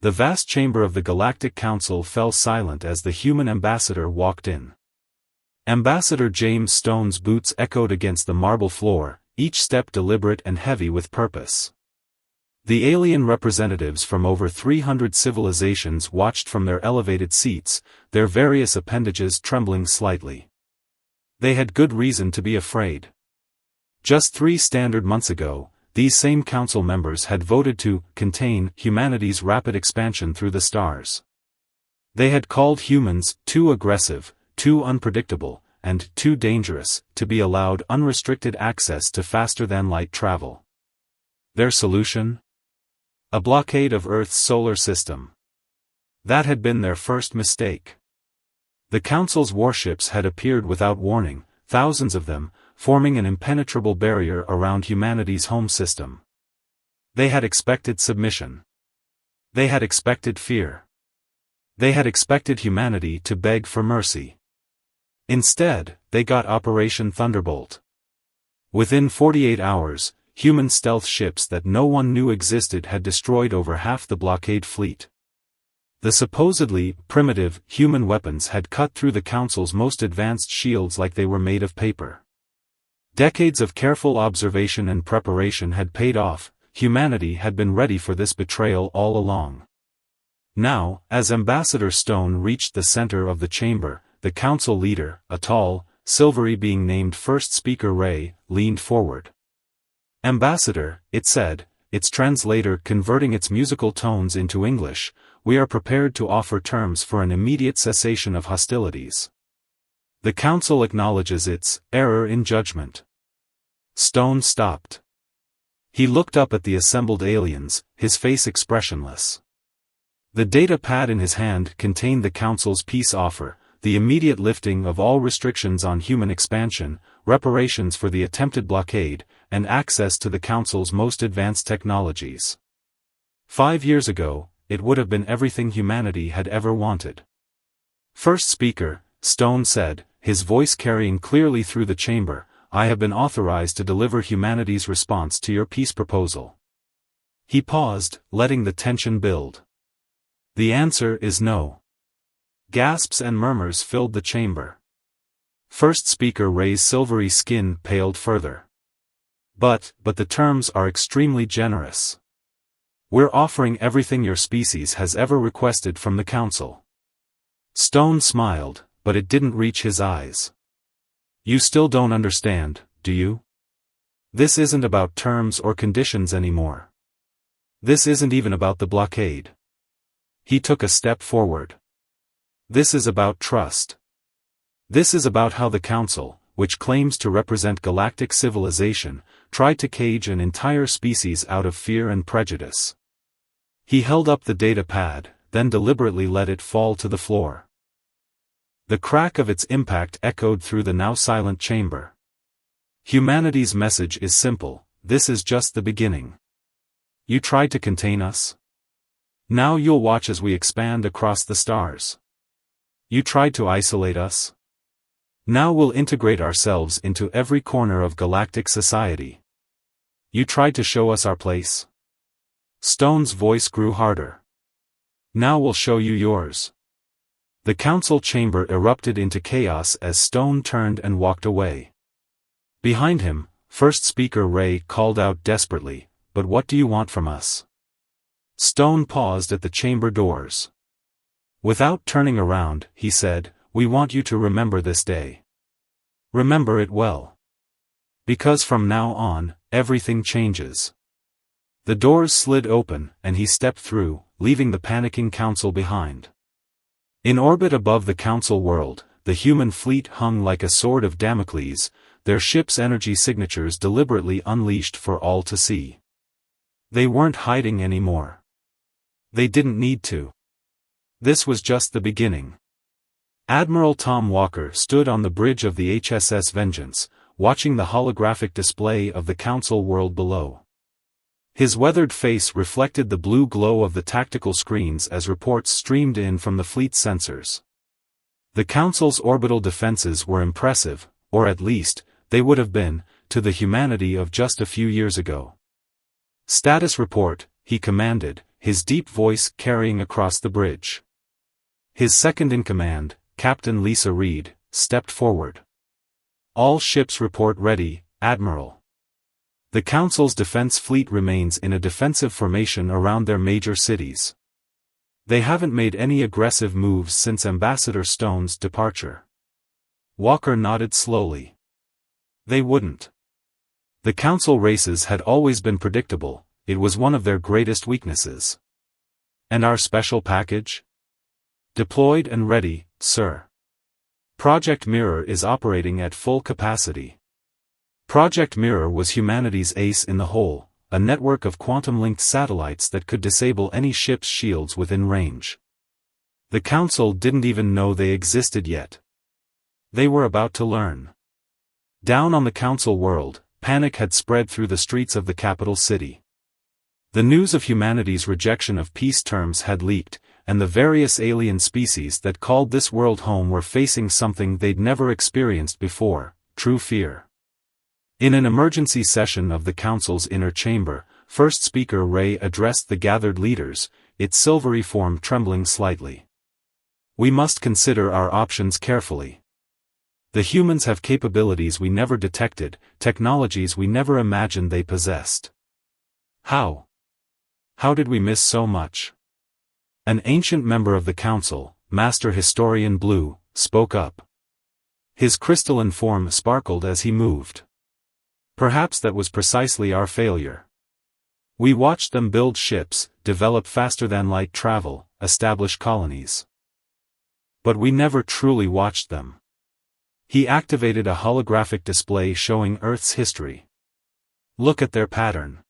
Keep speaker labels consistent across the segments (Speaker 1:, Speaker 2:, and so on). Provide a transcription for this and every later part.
Speaker 1: The vast chamber of the Galactic Council fell silent as the human ambassador walked in. Ambassador James Stone's boots echoed against the marble floor, each step deliberate and heavy with purpose. The alien representatives from over 300 civilizations watched from their elevated seats, their various appendages trembling slightly. They had good reason to be afraid. Just 3 standard months ago, these same council members had voted to contain humanity's rapid expansion through the stars. They had called humans too aggressive, too unpredictable, and too dangerous to be allowed unrestricted access to faster-than-light travel. Their solution? A blockade of Earth's solar system. That had been their first mistake. The Council's warships had appeared without warning, thousands of them, forming an impenetrable barrier around humanity's home system. They had expected submission. They had expected fear. They had expected humanity to beg for mercy. Instead, they got Operation Thunderbolt. Within 48 hours, human stealth ships that no one knew existed had destroyed over half the blockade fleet. The supposedly primitive human weapons had cut through the Council's most advanced shields like they were made of paper. Decades of careful observation and preparation had paid off. Humanity had been ready for this betrayal all along. Now, as Ambassador Stone reached the center of the chamber, the Council leader, a tall, silvery being named First Speaker Ray, leaned forward. "Ambassador," it said, its translator converting its musical tones into English, "we are prepared to offer terms for an immediate cessation of hostilities. The Council acknowledges its error in judgment." Stone stopped. He looked up at the assembled aliens, his face expressionless. The data pad in his hand contained the Council's peace offer, the immediate lifting of all restrictions on human expansion, reparations for the attempted blockade, and access to the Council's most advanced technologies. 5 years ago, it would have been everything humanity had ever wanted. "First Speaker," Stone said, his voice carrying clearly through the chamber, "I have been authorized to deliver humanity's response to your peace proposal." He paused, letting the tension build. "The answer is no." Gasps and murmurs filled the chamber. First Speaker Ray's silvery skin paled further. But the terms are extremely generous. We're offering everything your species has ever requested from the Council." Stone smiled, but it didn't reach his eyes. "You still don't understand, do you? This isn't about terms or conditions anymore. This isn't even about the blockade." He took a step forward. "This is about trust. This is about how the Council, which claims to represent galactic civilization, tried to cage an entire species out of fear and prejudice." He held up the data pad, then deliberately let it fall to the floor. The crack of its impact echoed through the now silent chamber. "Humanity's message is simple: this is just the beginning. You tried to contain us. Now you'll watch as we expand across the stars. You tried to isolate us. Now we'll integrate ourselves into every corner of galactic society. You tried to show us our place." Stone's voice grew harder. "Now we'll show you yours." The Council chamber erupted into chaos as Stone turned and walked away. Behind him, First Speaker Ray called out desperately, "But what do you want from us?" Stone paused at the chamber doors. Without turning around, he said, "We want you to remember this day. Remember it well. Because from now on, everything changes." The doors slid open, and he stepped through, leaving the panicking Council behind. In orbit above the Council world, the human fleet hung like a sword of Damocles, their ship's energy signatures deliberately unleashed for all to see. They weren't hiding anymore. They didn't need to. This was just the beginning. Admiral Tom Walker stood on the bridge of the HSS Vengeance, watching the holographic display of the Council world below. His weathered face reflected the blue glow of the tactical screens as reports streamed in from the fleet's sensors. The Council's orbital defenses were impressive, or at least, they would have been, to the humanity of just a few years ago. "Status report," he commanded, his deep voice carrying across the bridge. His second-in-command, Captain Lisa Reed, stepped forward. "All ships report ready, Admiral. The Council's defense fleet remains in a defensive formation around their major cities. They haven't made any aggressive moves since Ambassador Stone's departure." Walker nodded slowly. They wouldn't. The Council races had always been predictable, it was one of their greatest weaknesses. "And our special package?" "Deployed and ready, sir. Project Mirror is operating at full capacity." Project Mirror was humanity's ace in the hole, a network of quantum-linked satellites that could disable any ship's shields within range. The Council didn't even know they existed yet. They were about to learn. Down on the Council world, panic had spread through the streets of the capital city. The news of humanity's rejection of peace terms had leaked, and the various alien species that called this world home were facing something they'd never experienced before: true fear. In an emergency session of the Council's inner chamber, First Speaker Ray addressed the gathered leaders, its silvery form trembling slightly. "We must consider our options carefully. The humans have capabilities we never detected, technologies we never imagined they possessed. How? How did we miss so much?" An ancient member of the Council, Master Historian Blue, spoke up. His crystalline form sparkled as he moved. "Perhaps that was precisely our failure. We watched them build ships, develop faster-than-light travel, establish colonies. But we never truly watched them." He activated a holographic display showing Earth's history. "Look at their pattern.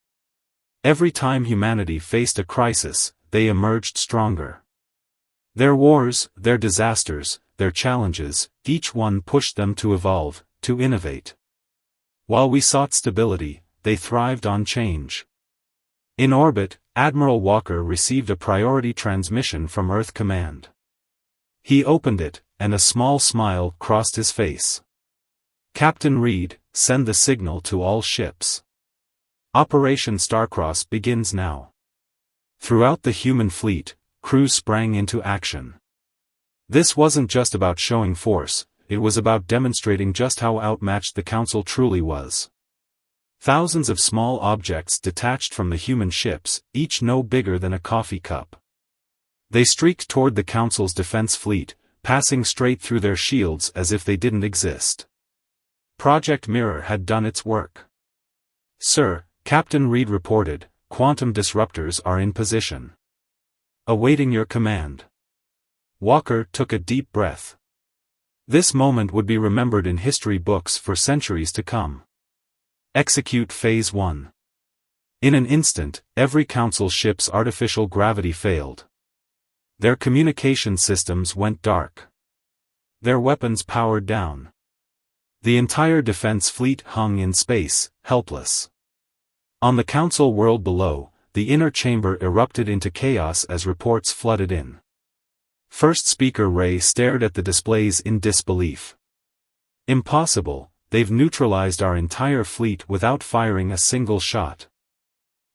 Speaker 1: Every time humanity faced a crisis, they emerged stronger. Their wars, their disasters, their challenges, each one pushed them to evolve, to innovate. While we sought stability, they thrived on change." In orbit, Admiral Walker received a priority transmission from Earth Command. He opened it, and a small smile crossed his face. "Captain Reed, send the signal to all ships. Operation Starcross begins now." Throughout the human fleet, crews sprang into action. This wasn't just about showing force, it was about demonstrating just how outmatched the Council truly was. Thousands of small objects detached from the human ships, each no bigger than a coffee cup. They streaked toward the Council's defense fleet, passing straight through their shields as if they didn't exist. Project Mirror had done its work. "Sir," Captain Reed reported, "quantum disruptors are in position. Awaiting your command." Walker took a deep breath. This moment would be remembered in history books for centuries to come. Execute Phase 1. In an instant, every Council ship's artificial gravity failed. Their communication systems went dark. Their weapons powered down. The entire defense fleet hung in space, helpless. On the Council world below, the inner chamber erupted into chaos as reports flooded in. First Speaker Ray stared at the displays in disbelief. "Impossible, they've neutralized our entire fleet without firing a single shot."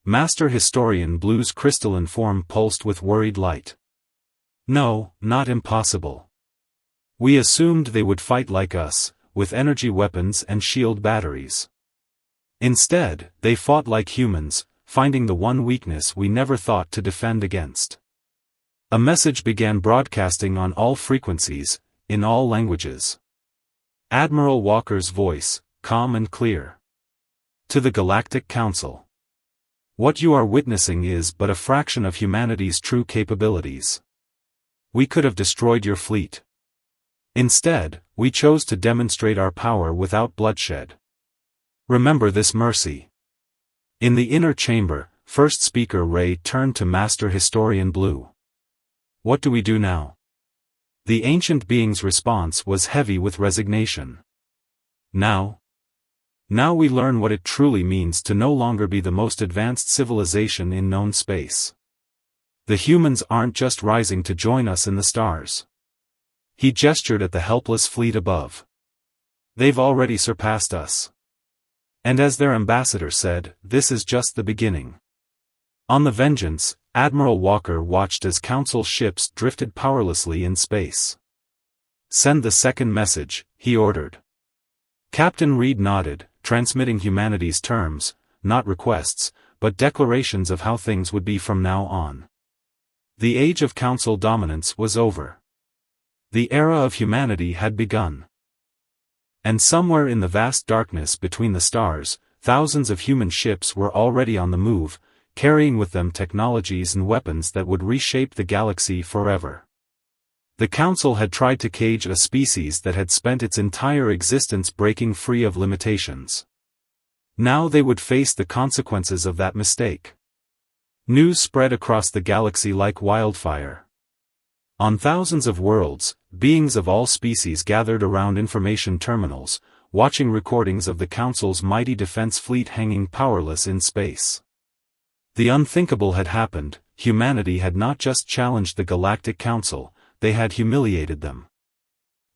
Speaker 1: Master Historian Blue's crystalline form pulsed with worried light. "No, not impossible. We assumed they would fight like us, with energy weapons and shield batteries. Instead, they fought like humans, finding the one weakness we never thought to defend against." A message began broadcasting on all frequencies, in all languages. Admiral Walker's voice, calm and clear. "To the Galactic Council. What you are witnessing is but a fraction of humanity's true capabilities. We could have destroyed your fleet. Instead, we chose to demonstrate our power without bloodshed. Remember this mercy." In the inner chamber, First Speaker Ray turned to Master Historian Blue. "What do we do now?" The ancient being's response was heavy with resignation. Now we learn what it truly means to no longer be the most advanced civilization in known space. The humans aren't just rising to join us in the stars." He gestured at the helpless fleet above. "They've already surpassed us. And as their ambassador said, this is just the beginning. On the Vengeance, Admiral Walker watched as Council ships drifted powerlessly in space. "Send the second message," he ordered. Captain Reed nodded, transmitting humanity's terms, not requests, but declarations of how things would be from now on. The age of Council dominance was over. The era of humanity had begun. And somewhere in the vast darkness between the stars, thousands of human ships were already on the move, carrying with them technologies and weapons that would reshape the galaxy forever. The Council had tried to cage a species that had spent its entire existence breaking free of limitations. Now they would face the consequences of that mistake. News spread across the galaxy like wildfire. On thousands of worlds, beings of all species gathered around information terminals, watching recordings of the Council's mighty defense fleet hanging powerless in space. The unthinkable had happened. Humanity had not just challenged the Galactic Council, they had humiliated them.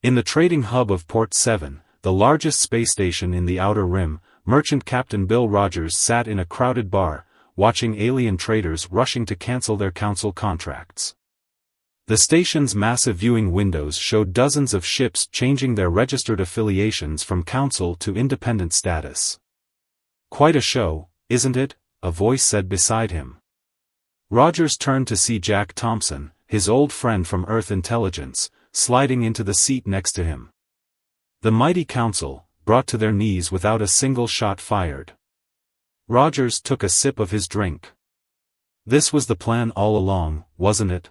Speaker 1: In the trading hub of Port 7, the largest space station in the Outer Rim, Merchant Captain Bill Rogers sat in a crowded bar, watching alien traders rushing to cancel their Council contracts. The station's massive viewing windows showed dozens of ships changing their registered affiliations from Council to independent status. "Quite a show, isn't it?" a voice said beside him. Rogers turned to see Jack Thompson, his old friend from Earth Intelligence, sliding into the seat next to him. The mighty Council, brought to their knees without a single shot fired. Rogers took a sip of his drink. "This was the plan all along, wasn't it?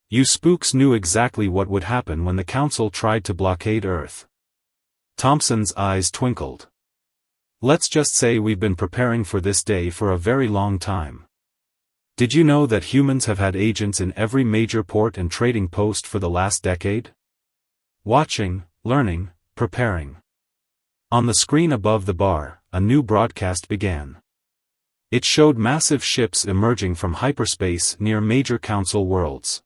Speaker 1: You spooks knew exactly what would happen when the Council tried to blockade Earth." Thompson's eyes twinkled. "Let's just say we've been preparing for this day for a very long time. Did you know that humans have had agents in every major port and trading post for the last decade? Watching, learning, preparing." On the screen above the bar, a new broadcast began. It showed massive ships emerging from hyperspace near major Council worlds.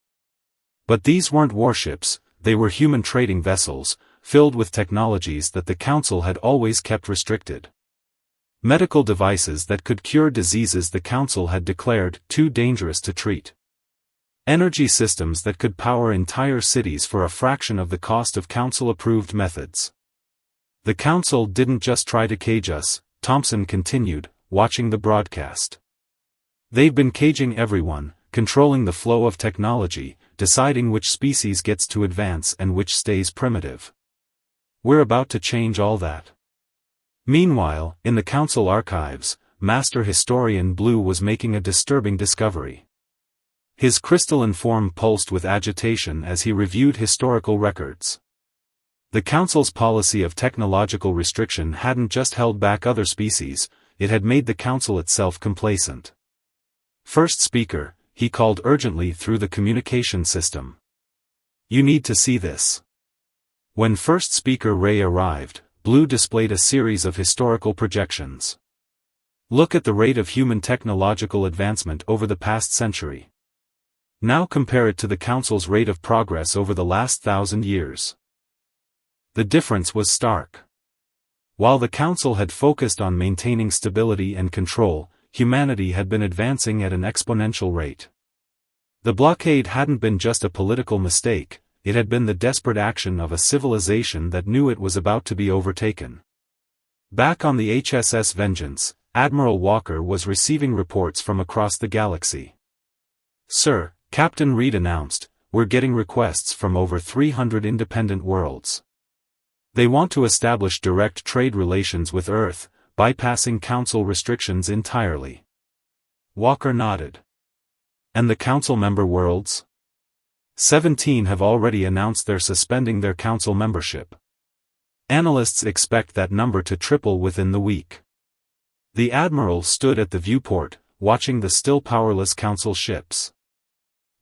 Speaker 1: But these weren't warships, they were human trading vessels, filled with technologies that the Council had always kept restricted. Medical devices that could cure diseases the Council had declared too dangerous to treat. Energy systems that could power entire cities for a fraction of the cost of Council-approved methods. "The Council didn't just try to cage us," Thompson continued, watching the broadcast. "They've been caging everyone, controlling the flow of technology, deciding which species gets to advance and which stays primitive. We're about to change all that." Meanwhile, in the Council archives, Master Historian Blue was making a disturbing discovery. His crystalline form pulsed with agitation as he reviewed historical records. The Council's policy of technological restriction hadn't just held back other species, it had made the Council itself complacent. "First Speaker," he called urgently through the communication system. "You need to see this." When First Speaker Ray arrived, Blue displayed a series of historical projections. "Look at the rate of human technological advancement over the past century. Now compare it to the Council's rate of progress over the last 1,000 years. The difference was stark. While the Council had focused on maintaining stability and control, humanity had been advancing at an exponential rate. The blockade hadn't been just a political mistake, it had been the desperate action of a civilization that knew it was about to be overtaken. Back on the HSS Vengeance, Admiral Walker was receiving reports from across the galaxy. "Sir," Captain Reed announced, "we're getting requests from over 300 independent worlds. They want to establish direct trade relations with Earth, bypassing Council restrictions entirely." Walker nodded. "And the Council member worlds? 17 have already announced they're suspending their Council membership. Analysts expect that number to triple within the week." The Admiral stood at the viewport, watching the still powerless Council ships.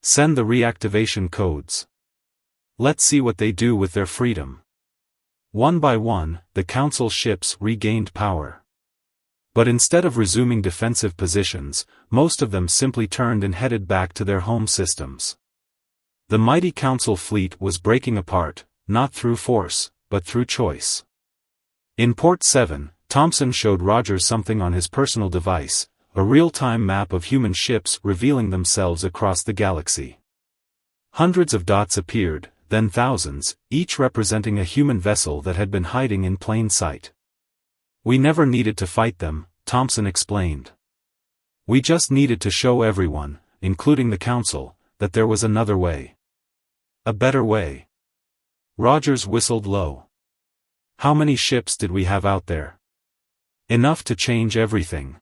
Speaker 1: "Send the reactivation codes. Let's see what they do with their freedom." One by one, the Council ships regained power. But instead of resuming defensive positions, most of them simply turned and headed back to their home systems. The mighty Council fleet was breaking apart, not through force, but through choice. In Port 7, Thompson showed Rogers something on his personal device, a real-time map of human ships revealing themselves across the galaxy. Hundreds of dots appeared, then thousands, each representing a human vessel that had been hiding in plain sight. "We never needed to fight them," Thompson explained. "We just needed to show everyone, including the Council, that there was another way. A better way." Rogers whistled low. "How many ships did we have out there?" "Enough to change everything."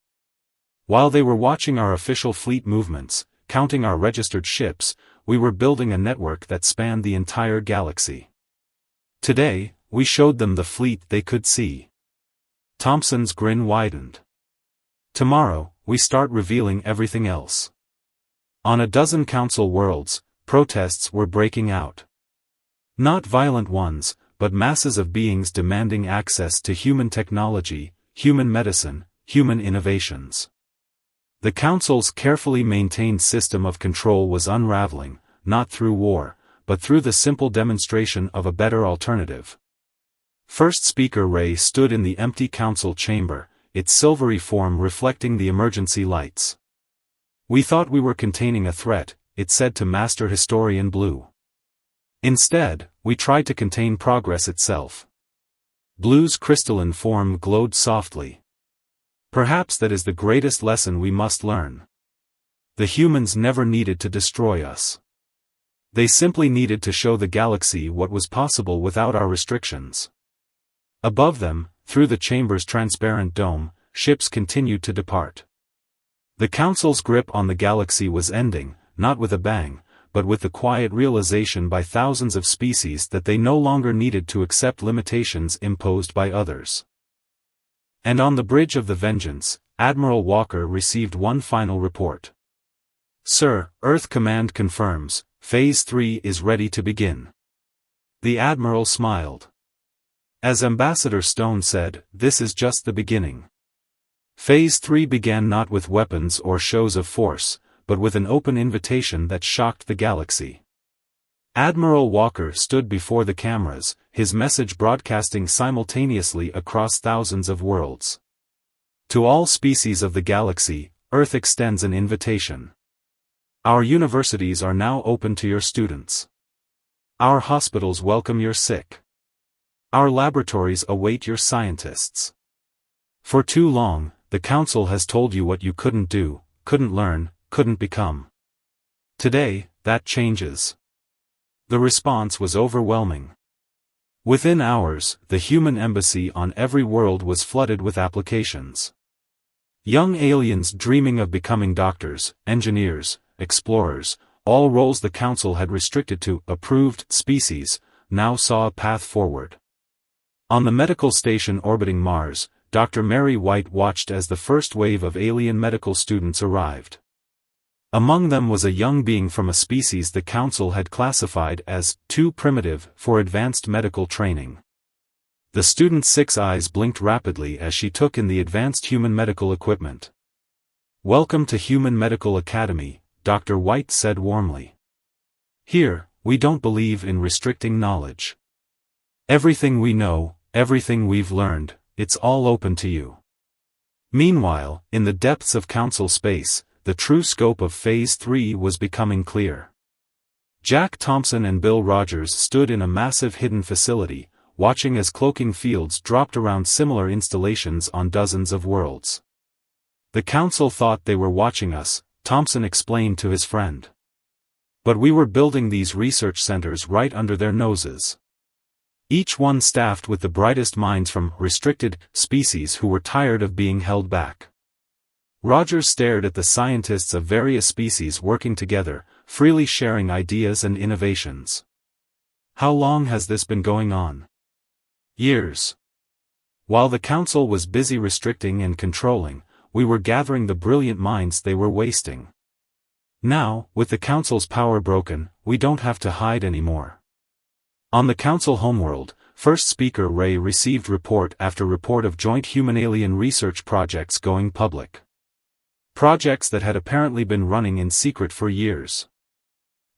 Speaker 1: While they were watching our official fleet movements, counting our registered ships, we were building a network that spanned the entire galaxy. Today, we showed them the fleet they could see. Thompson's grin widened. Tomorrow, we start revealing everything else. On a dozen Council worlds, protests were breaking out. Not violent ones, but masses of beings demanding access to human technology, human medicine, human innovations. The Council's carefully maintained system of control was unraveling, not through war, but through the simple demonstration of a better alternative. First Speaker Ray stood in the empty Council chamber, its silvery form reflecting the emergency lights. "We thought we were containing a threat," it said to Master Historian Blue. "Instead, we tried to contain progress itself." Blue's crystalline form glowed softly. "Perhaps that is the greatest lesson we must learn. The humans never needed to destroy us. They simply needed to show the galaxy what was possible without our restrictions." Above them, through the chamber's transparent dome, ships continued to depart. The Council's grip on the galaxy was ending, not with a bang, but with the quiet realization by thousands of species that they no longer needed to accept limitations imposed by others. And on the bridge of the Vengeance, Admiral Walker received one final report. "Sir, Earth Command confirms, Phase 3 is ready to begin." The Admiral smiled. As Ambassador Stone said, this is just the beginning. Phase 3 began not with weapons or shows of force, but with an open invitation that shocked the galaxy. Admiral Walker stood before the cameras, his message broadcasting simultaneously across thousands of worlds. "To all species of the galaxy, Earth extends an invitation. Our universities are now open to your students. Our hospitals welcome your sick. Our laboratories await your scientists. For too long, the Council has told you what you couldn't do, couldn't learn, couldn't become. Today, that changes." The response was overwhelming. Within hours, the human embassy on every world was flooded with applications. Young aliens dreaming of becoming doctors, engineers, explorers, all roles the Council had restricted to approved species, now saw a path forward. On the medical station orbiting Mars, Dr. Mary White watched as the first wave of alien medical students arrived. Among them was a young being from a species the Council had classified as too primitive for advanced medical training. The student's 6 eyes blinked rapidly as she took in the advanced human medical equipment. "Welcome to Human Medical Academy," Dr. White said warmly. "Here, we don't believe in restricting knowledge. Everything we know, everything we've learned, it's all open to you." Meanwhile, in the depths of Council space, the true scope of Phase 3 was becoming clear. Jack Thompson and Bill Rogers stood in a massive hidden facility, watching as cloaking fields dropped around similar installations on dozens of worlds. "The Council thought they were watching us," Thompson explained to his friend. "But we were building these research centers right under their noses. Each one staffed with the brightest minds from restricted species who were tired of being held back." Rogers stared at the scientists of various species working together, freely sharing ideas and innovations. "How long has this been going on?" "Years. While the Council was busy restricting and controlling, we were gathering the brilliant minds they were wasting. Now, with the Council's power broken, we don't have to hide anymore." On the Council homeworld, First Speaker Ray received report after report of joint human-alien research projects going public. Projects that had apparently been running in secret for years.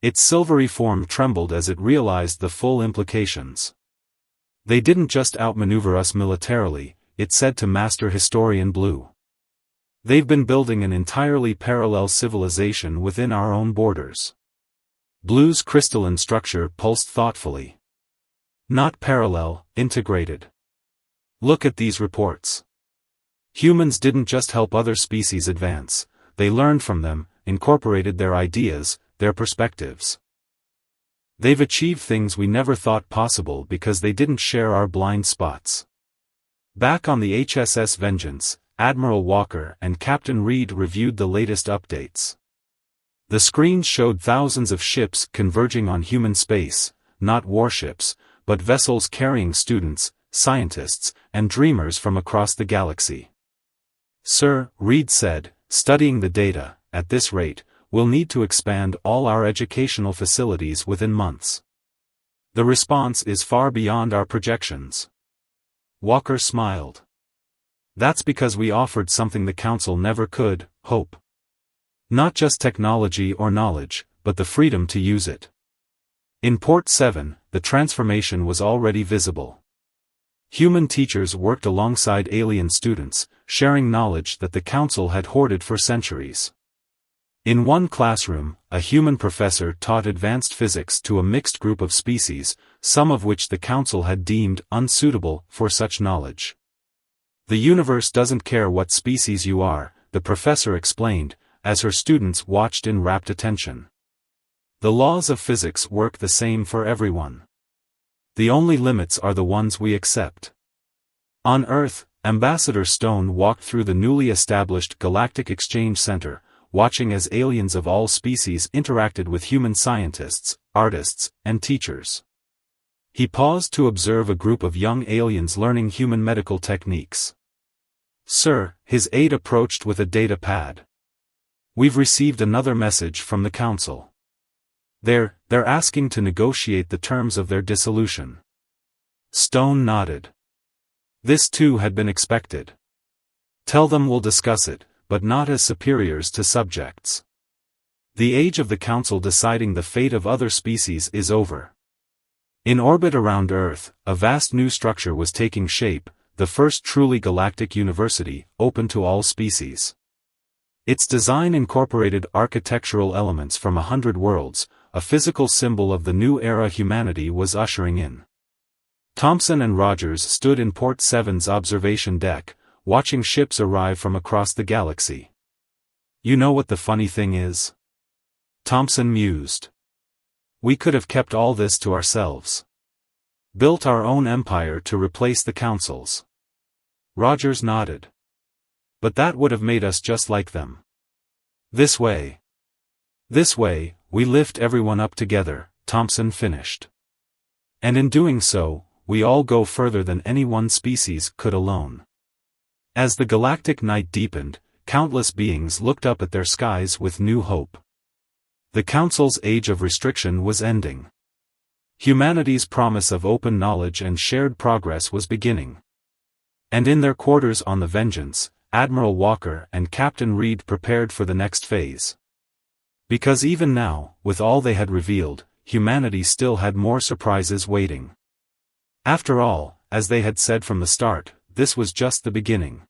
Speaker 1: Its silvery form trembled as it realized the full implications. "They didn't just outmaneuver us militarily," it said to Master Historian Blue. They've been building an entirely parallel civilization within our own borders. Blue's crystalline structure pulsed thoughtfully. Not parallel, integrated. Look at these reports. Humans didn't just help other species advance, they learned from them, incorporated their ideas, their perspectives. They've achieved things we never thought possible because they didn't share our blind spots. Back on the HSS Vengeance, Admiral Walker and Captain Reed reviewed the latest updates. The screens showed thousands of ships converging on human space, not warships, but vessels carrying students, scientists, and dreamers from across the galaxy. "Sir," Reed said, studying the data, "at this rate, we'll need to expand all our educational facilities within months. The response is far beyond our projections." Walker smiled. "That's because we offered something the Council never could, hope. Not just technology or knowledge, but the freedom to use it." In Port 7, the transformation was already visible. Human teachers worked alongside alien students, sharing knowledge that the Council had hoarded for centuries. In one classroom, a human professor taught advanced physics to a mixed group of species, some of which the Council had deemed unsuitable for such knowledge. "The universe doesn't care what species you are," the professor explained, as her students watched in rapt attention. "The laws of physics work the same for everyone. The only limits are the ones we accept." On Earth, Ambassador Stone walked through the newly established Galactic Exchange Center, watching as aliens of all species interacted with human scientists, artists, and teachers. He paused to observe a group of young aliens learning human medical techniques. "Sir," his aide approached with a data pad. "We've received another message from the Council. They're asking to negotiate the terms of their dissolution." Stone nodded. This too had been expected. "Tell them we'll discuss it, but not as superiors to subjects. The age of the Council deciding the fate of other species is over." In orbit around Earth, a vast new structure was taking shape, the first truly galactic university, open to all species. Its design incorporated architectural elements from 100 worlds, a physical symbol of the new era humanity was ushering in. Thompson and Rogers stood in Port 7's observation deck, watching ships arrive from across the galaxy. "You know what the funny thing is?" Thompson mused. "We could have kept all this to ourselves. Built our own empire to replace the Council's." Rogers nodded. "But that would have made us just like them. This way, we lift everyone up together," Thompson finished. "And in doing so, we all go further than any one species could alone." As the galactic night deepened, countless beings looked up at their skies with new hope. The Council's age of restriction was ending. Humanity's promise of open knowledge and shared progress was beginning. And in their quarters on the Vengeance, Admiral Walker and Captain Reed prepared for the next phase. Because even now, with all they had revealed, humanity still had more surprises waiting. After all, as they had said from the start, this was just the beginning.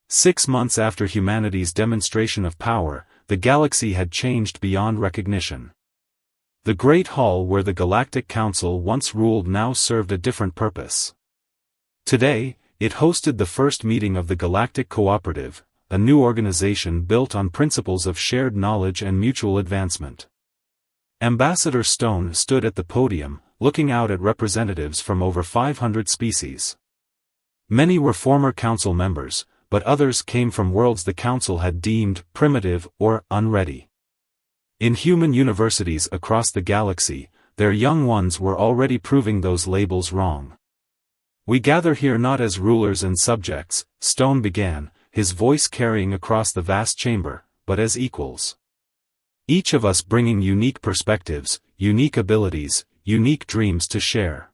Speaker 1: 6 months after humanity's demonstration of power, the galaxy had changed beyond recognition. The Great Hall where the Galactic Council once ruled now served a different purpose. Today, it hosted the first meeting of the Galactic Cooperative, a new organization built on principles of shared knowledge and mutual advancement. Ambassador Stone stood at the podium, looking out at representatives from over 500 species. Many were former Council members, but others came from worlds the Council had deemed primitive or unready. In human universities across the galaxy, their young ones were already proving those labels wrong. "We gather here not as rulers and subjects," Stone began, his voice carrying across the vast chamber, "but as equals. Each of us bringing unique perspectives, unique abilities, unique dreams to share."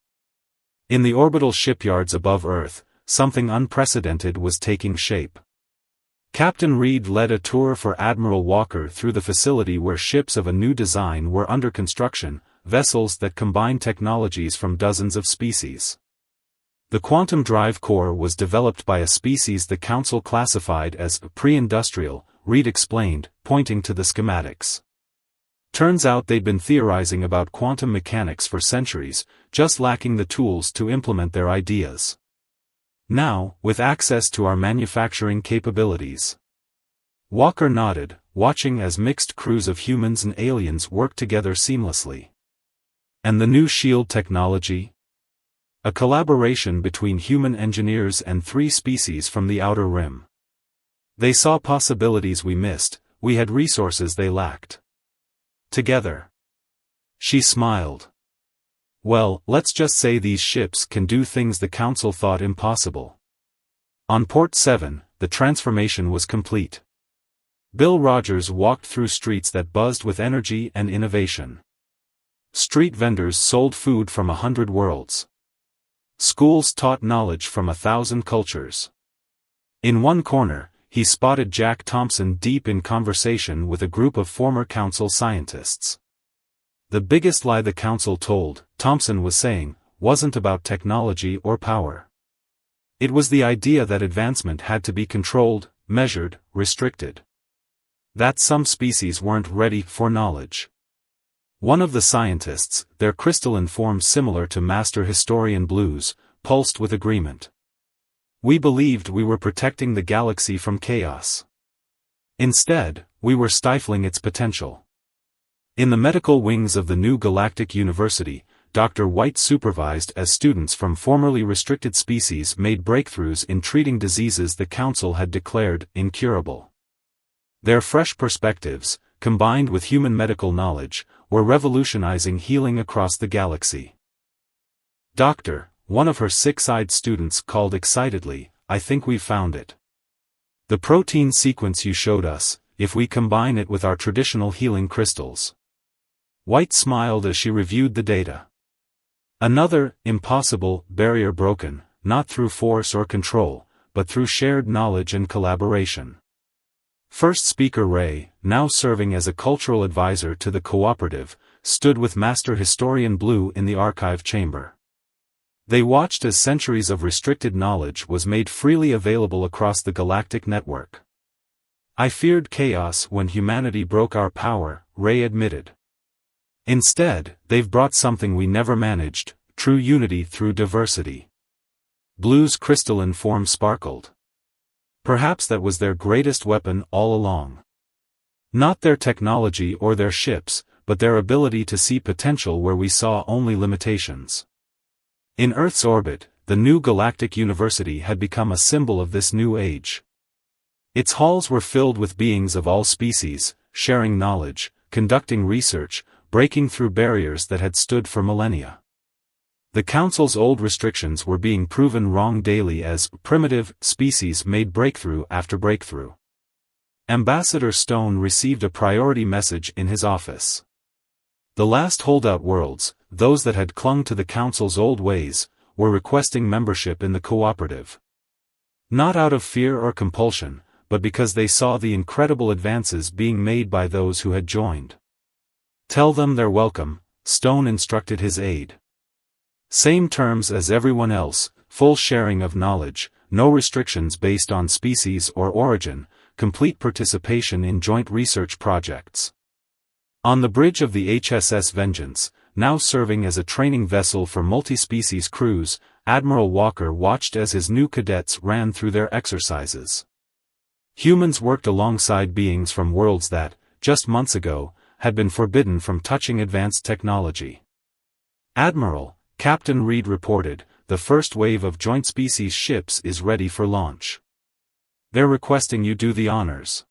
Speaker 1: In the orbital shipyards above Earth, something unprecedented was taking shape. Captain Reed led a tour for Admiral Walker through the facility where ships of a new design were under construction, vessels that combined technologies from dozens of species. The quantum drive core was developed by a species the Council classified as pre-industrial, Reed explained, pointing to the schematics. Turns out they'd been theorizing about quantum mechanics for centuries, just lacking the tools to implement their ideas. Now, with access to our manufacturing capabilities. Walker nodded, watching as mixed crews of humans and aliens worked together seamlessly. And the new shield technology? A collaboration between human engineers and 3 species from the Outer Rim. They saw possibilities we missed, we had resources they lacked. Together. She smiled. Well, let's just say these ships can do things the Council thought impossible. On Port 7, the transformation was complete. Bill Rogers walked through streets that buzzed with energy and innovation. Street vendors sold food from 100 worlds. Schools taught knowledge from 1,000 cultures. In one corner, he spotted Jack Thompson deep in conversation with a group of former Council scientists. The biggest lie the Council told, Thompson was saying, wasn't about technology or power. It was the idea that advancement had to be controlled, measured, restricted. That some species weren't ready for knowledge. One of the scientists, their crystalline form similar to Master Historian Blue's, pulsed with agreement. We believed we were protecting the galaxy from chaos. Instead, we were stifling its potential. In the medical wings of the new Galactic University, Dr. White supervised as students from formerly restricted species made breakthroughs in treating diseases the Council had declared incurable. Their fresh perspectives, combined with human medical knowledge, were revolutionizing healing across the galaxy. Doctor, one of her 6-eyed students called excitedly, I think we've found it. The protein sequence you showed us, if we combine it with our traditional healing crystals. White smiled as she reviewed the data. Another, impossible, barrier broken, not through force or control, but through shared knowledge and collaboration. First speaker Ray, now serving as a cultural advisor to the cooperative, stood with Master Historian Blue in the archive chamber. They watched as centuries of restricted knowledge was made freely available across the galactic network. I feared chaos when humanity broke our power, Ray admitted. Instead, they've brought something we never managed, true unity through diversity. Blue's crystalline form sparkled. Perhaps that was their greatest weapon all along. Not their technology or their ships, but their ability to see potential where we saw only limitations. In Earth's orbit, the new Galactic University had become a symbol of this new age. Its halls were filled with beings of all species, sharing knowledge, conducting research, breaking through barriers that had stood for millennia. The Council's old restrictions were being proven wrong daily as primitive species made breakthrough after breakthrough. Ambassador Stone received a priority message in his office. The last holdout worlds, those that had clung to the Council's old ways, were requesting membership in the cooperative. Not out of fear or compulsion, but because they saw the incredible advances being made by those who had joined. Tell them they're welcome, Stone instructed his aide. Same terms as everyone else, full sharing of knowledge, no restrictions based on species or origin, complete participation in joint research projects. On the bridge of the HSS Vengeance, now serving as a training vessel for multi-species crews, Admiral Walker watched as his new cadets ran through their exercises. Humans worked alongside beings from worlds that, just months ago, had been forbidden from touching advanced technology. Admiral, Captain Reed reported, the first wave of joint species ships is ready for launch. They're requesting you do the honors.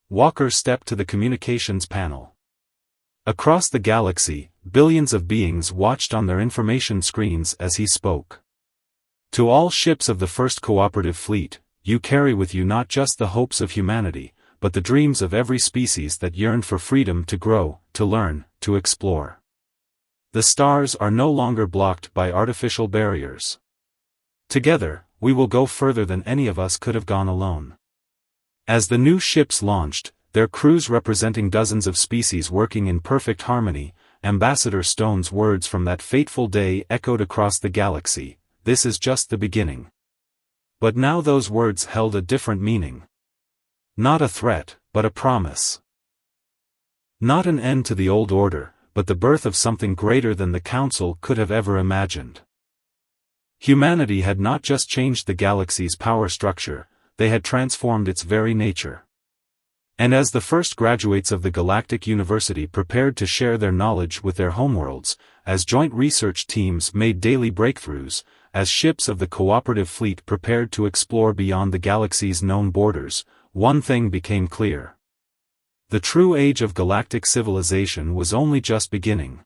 Speaker 1: Walker stepped to the communications panel. Across the galaxy, billions of beings watched on their information screens as he spoke. To all ships of the first cooperative fleet, you carry with you not just the hopes of humanity, but the dreams of every species that yearn for freedom to grow, to learn, to explore. The stars are no longer blocked by artificial barriers. Together, we will go further than any of us could have gone alone. As the new ships launched, their crews representing dozens of species working in perfect harmony, Ambassador Stone's words from that fateful day echoed across the galaxy. this is just the beginning. But now those words held a different meaning. Not a threat, but a promise. Not an end to the old order, but the birth of something greater than the Council could have ever imagined. Humanity had not just changed the galaxy's power structure, they had transformed its very nature. And as the first graduates of the Galactic University prepared to share their knowledge with their homeworlds, as joint research teams made daily breakthroughs, as ships of the cooperative fleet prepared to explore beyond the galaxy's known borders, one thing became clear. The true age of galactic civilization was only just beginning.